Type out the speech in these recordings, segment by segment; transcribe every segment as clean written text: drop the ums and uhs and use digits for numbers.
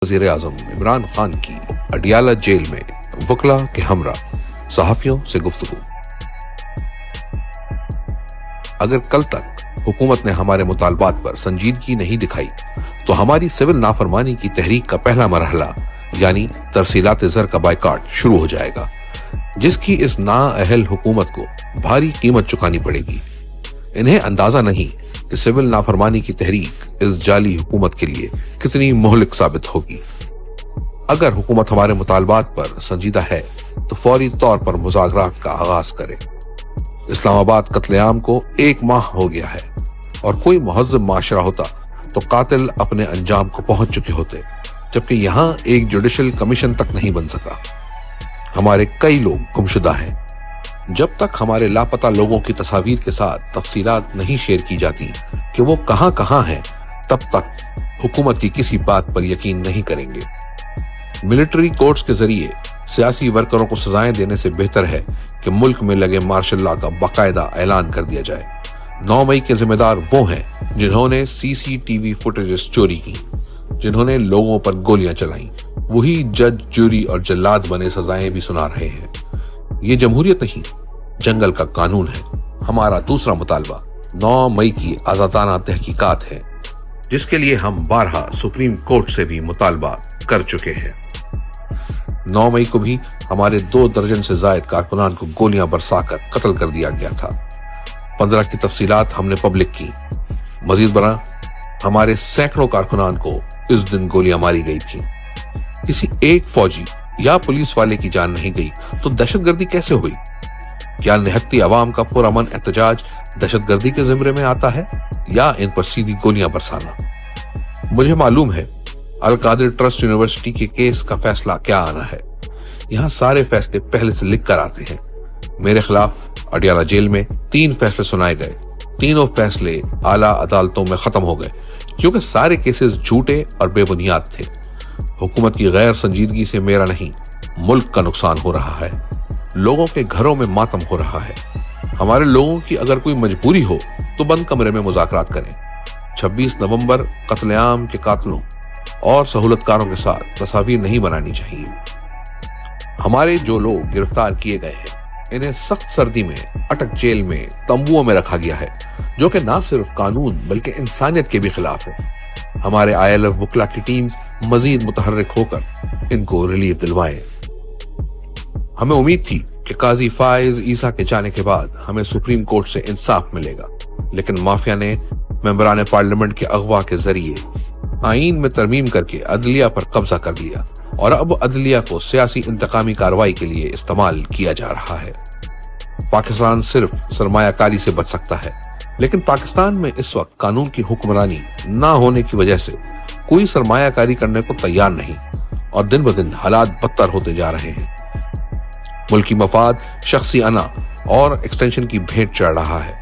वज़ीर आज़म इमरान खान की अडियाला जेल में वकला के हमरा सहाफियों से गुफ्तगू। अगर कल तक हुकूमत ने हमारे मुतालबात पर संजीदगी नहीं दिखाई तो हमारी सिविल नाफरमानी की तहरीक का पहला मरहला यानी तरसीलात ज़र का बायकाट शुरू हो जाएगा, जिसकी इस नाअहल हुकूमत को भारी कीमत चुकानी पड़ेगी। इन्हें अंदाजा नहीं कि सिविल नाफरमानी की तहरीक इस जाली हुकूमत के लिए कितनी मुहलिक साबित होगी। अगर हुकूमत हमारे मुतालबात पर संजीदा है तो फौरी तौर पर मुज़ाकरात का आगाज करे। इस्लामाबाद कत्लेआम को 1 माह हो गया है और कोई मुहज़्ज़ब माशरा होता तो कातिल अपने अंजाम को पहुंच चुके होते, जबकि यहां एक जुडिशल कमीशन तक नहीं बन सका। हमारे कई लोग गुमशुदा हैं। जब तक हमारे लापता लोगों की तस्वीर के साथ तफसीलात नहीं शेयर की जाती कि वो कहां हैं, तब तक हुकूमत की किसी बात पर यकीन नहीं करेंगे। मिलिट्री कोर्ट्स के जरिए सियासी वर्करों को सजाएं देने से बेहतर है कि मुल्क में लगे मार्शल लॉ का बाकायदा ऐलान कर दिया जाए। 9 मई के जिम्मेदार वो हैं जिन्होंने सीसीटीवी फुटेजेस चोरी की, जिन्होंने लोगों पर गोलियां चलाई। वही जज, जूरी और जल्लाद बने सजाएं भी सुना रहे हैं। ये जमहूरियत नहीं, जंगल का कानून है। हमारा दूसरा मुतालबा 9 मई की आजादाना तहकीकात है, जिसके लिए हम बारहा सुप्रीम कोर्ट से भी मुतालबा कर चुके हैं। 9 मई को भी हमारे 2 दर्जन से जायद कारकुनान को गोलियां बरसाकर कत्ल कर दिया गया था। 15 की तफसीलात हमने पब्लिक की। मजीद बरा हमारे सैकड़ों कारकुनान को इस दिन गोलियां मारी गई थी। किसी एक फौजी या पुलिस वाले की जान नहीं गई तो दहशतगर्दी कैसे हुई? क्या निहत्ती अवाम का पुरअमन एहतजाज दहशतगर्दी के जिम्मे में आता है या इन पर सीधी गोलियां बरसाना? मुझे मालूम है अल कादिर ट्रस्ट यूनिवर्सिटी के केस का फैसला क्या आना है। यहाँ सारे फैसले पहले से लिख कर आते हैं। मेरे खिलाफ अडियाला जेल में 3 फैसले सुनाए गए। तीनों फैसले आला अदालतों में खत्म हो गए क्योंकि सारे केसेस झूठे और बेबुनियाद थे। हुकूमत की गैर संजीदगी से मेरा नहीं, मुल्क का नुकसान हो रहा है। लोगों के घरों में मातम हो रहा है। हमारे लोगों की अगर कोई मजबूरी हो तो बंद कमरे में मुज़ाकरात करें। 26 नवंबर कत्लेआम के कातिलों और सहूलतकारों के साथ तस्वीर नहीं बनानी चाहिए। हमारे जो लोग गिरफ्तार किए गए हैं, इन्हें सख्त सर्दी में अटक जेल में तंबुओं में रखा गया है, जो कि ना सिर्फ कानून बल्कि इंसानियत के भी खिलाफ है। हमारे ILF वकला की टीम्स मजीद मुतहर्रिक होकर इनको रिलीफ दिलवाएं। हमें उम्मीद थी कि काजी फाइज ईसा के जाने के बाद हमें सुप्रीम कोर्ट से इंसाफ मिलेगा, लेकिन माफिया ने मेंबरान पार्लियामेंट के अगवा के जरिए आईन में तरमीम करके अदलिया पर कब्जा कर लिया और अब अदलिया को सियासी इंतकामी कार्रवाई के लिए इस्तेमाल किया जा रहा है। पाकिस्तान सिर्फ सरमायाकारी से बच सकता है, लेकिन पाकिस्तान में इस वक्त कानून की हुक्मरानी ना होने की वजह से कोई सरमायाकारी करने को तैयार नहीं और दिन ब दिन हालात बदतर होते जा रहे हैं। मुल्की मफाद, शख्सी अना और एक्सटेंशन की भेंट चढ़ रहा है।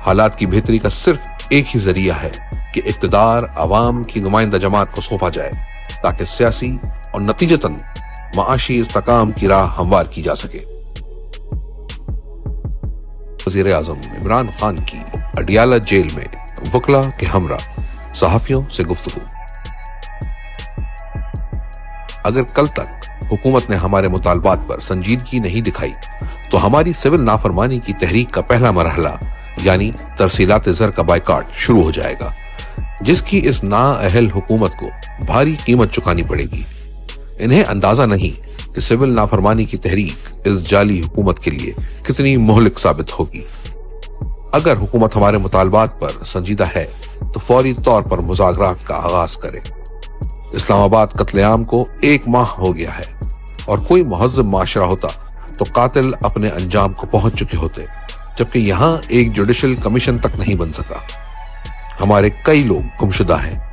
हालात की बेहतरी का सिर्फ एक ही जरिया है कि इक्तदार अवाम की नुमाइंदा जमात को सौंपा जाए ताकि सियासी और नतीजतन माशी इस्तेकाम की राह हमवार की जा सके। वज़ीर आज़म इमरान खान की अडियाला जेल में वकला के हमरा सहाफियों से गुफ्तगू। अगर कल तक हुकूमत ने हमारे मुतालबात पर संजीदगी नहीं दिखाई तो हमारी सिविल नाफरमानी की तहरीक का पहला मरहला यानी तरसीलात ज़र का बायकाट शुरू हो जाएगा, जिसकी इस नाअहल हुकूमत को भारी कीमत चुकानी पड़ेगी। इन्हें अंदाजा नहीं कि सिविल नाफरमानी की तहरीक इस जाली हुकूमत के लिए कितनी मुहलिक साबित होगी। अगर हुकूमत हमारे मुतालबात पर संजीदा है तो फौरी तौर पर मुज़ाकरात का आगाज करे। इस्लामाबाद कत्लेआम को 1 माह हो गया है और कोई मुहज़्ज़ब माशरा होता तो कातिल अपने अंजाम को पहुंच चुके होते, जबकि यहां एक जुडिशल कमीशन तक नहीं बन सका। हमारे कई लोग गुमशुदा हैं।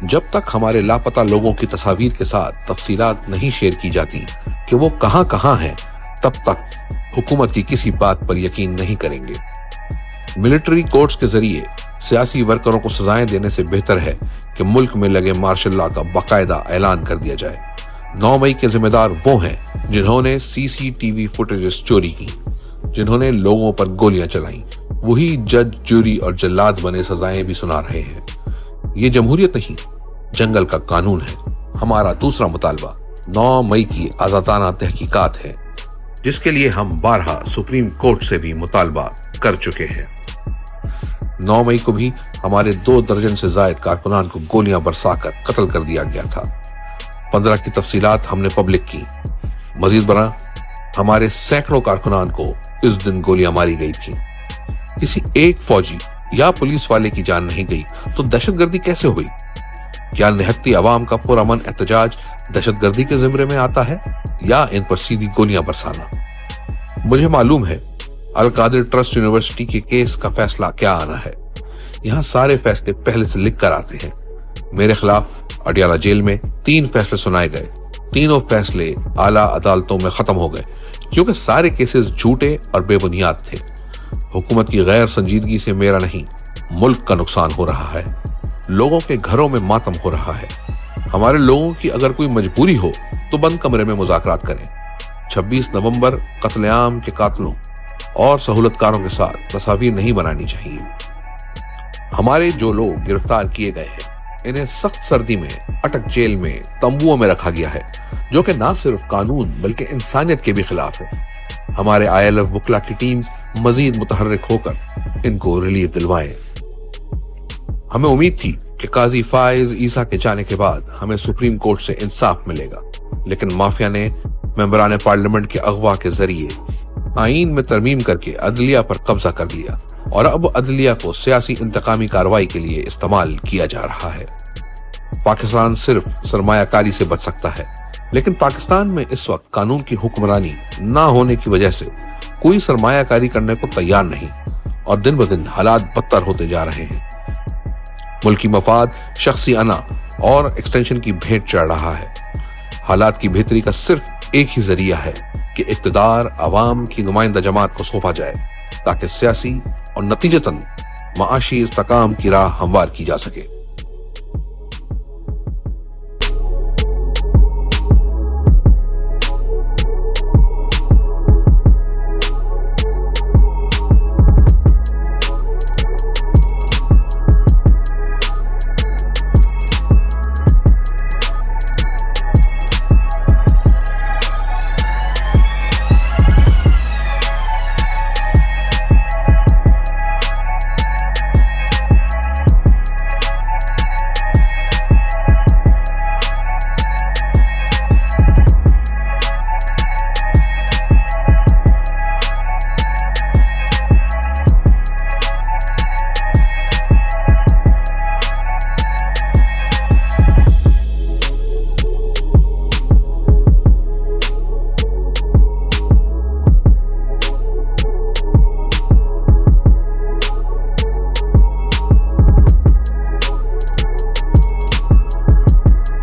जब तक हमारे लापता लोगों की तस्वीर के साथ तफसीलात नहीं शेयर की जाती कि वो कहां हैं, तब तक हुकूमत की किसी बात पर यकीन नहीं करेंगे। मिलिट्री कोर्ट्स के जरिए सियासी वर्करों को सजाएं देने से बेहतर है कि मुल्क में लगे मार्शल लॉ का बाकायदा ऐलान कर दिया जाए। 9 मई के जिम्मेदार वो हैं जिन्होंने सीसीटीवी फुटेजेस चोरी की, जिन्होंने लोगों पर गोलियां चलाई। वही जज, जूरी और जल्लाद बने सजाएं भी सुना रहे हैं। ये जमहूरियत नहीं, जंगल का कानून है। हमारा दूसरा मुतालबा 9 मई की आजादाना तहकीकात है, जिसके लिए हम बारहा सुप्रीम कोर्ट से भी मुतालबा कर चुके हैं। 9 मई को भी हमारे 2 दर्जन से जायद कारकुनान को गोलियां बरसाकर कत्ल कर दिया गया था। 15 की तफसीलात हमने पब्लिक की। मजीद बरा हमारे सैकड़ों कारकुनान को इस दिन गोलियां मारी गई थी। किसी एक फौजी या पुलिस वाले की जान नहीं गई तो दहशतगर्दी कैसे हुई? क्या निहत्ती अवाम का पुरअमन एहतजाज दहशतगर्दी के जिम्मे में आता है या इन पर सीधी गोलियां बरसाना? मुझे मालूम है अल कादिर ट्रस्ट यूनिवर्सिटी के केस का फैसला क्या आना है। यहाँ सारे फैसले पहले से लिख कर आते हैं। मेरे खिलाफ अडियाला जेल में 3 फैसले सुनाए गए। तीनों फैसले आला अदालतों में खत्म हो गए क्योंकि सारे केसेस झूठे और बेबुनियाद थे। हुकूमत की गैर संजीदगी से मेरा नहीं, मुल्क का नुकसान हो रहा है। लोगों के घरों में मातम हो रहा है। हमारे लोगों की अगर कोई मजबूरी हो तो बंद कमरे में मुज़ाकरात करें। 26 नवंबर कत्लेआम के कातलों और सहूलतकारों के साथ तस्वीर नहीं बनानी चाहिए। हमारे जो लोग गिरफ्तार किए गए हैं, इन्हें सख्त सर्दी में अटक जेल में तंबुओं में रखा गया है, जो कि ना सिर्फ कानून बल्कि इंसानियत के भी खिलाफ है। हमारे ILF वकला की टीम्स मजीद मुतहर्रिक होकर इनको रिलीफ दिलवाएं। हमें उम्मीद थी कि काजी फाइज ईसा के जाने के बाद हमें सुप्रीम कोर्ट से इंसाफ मिलेगा, लेकिन माफिया ने मेंबरान पार्लियामेंट के अगवा के जरिए आईन में तरमीम करके अदलिया पर कब्जा कर लिया और अब अदलिया को सियासी इंतकामी कार्रवाई के लिए इस्तेमाल किया जा रहा है। पाकिस्तान सिर्फ सरमायाकारी से बच सकता है, लेकिन पाकिस्तान में इस वक्त कानून की हुक्मरानी ना होने की वजह से कोई सरमायाकारी करने को तैयार नहीं और दिन ब दिन हालात बदतर होते जा रहे हैं। मुल्की मफाद, शख्सी अना और एक्सटेंशन की भेंट चढ़ रहा है। हालात की बेहतरी का सिर्फ एक ही जरिया है कि इक्तदार अवाम की नुमाइंदा जमात को सौंपा जाए ताकि सियासी और नतीजतन माशी इस्तेकाम की राह हमवार की जा सके।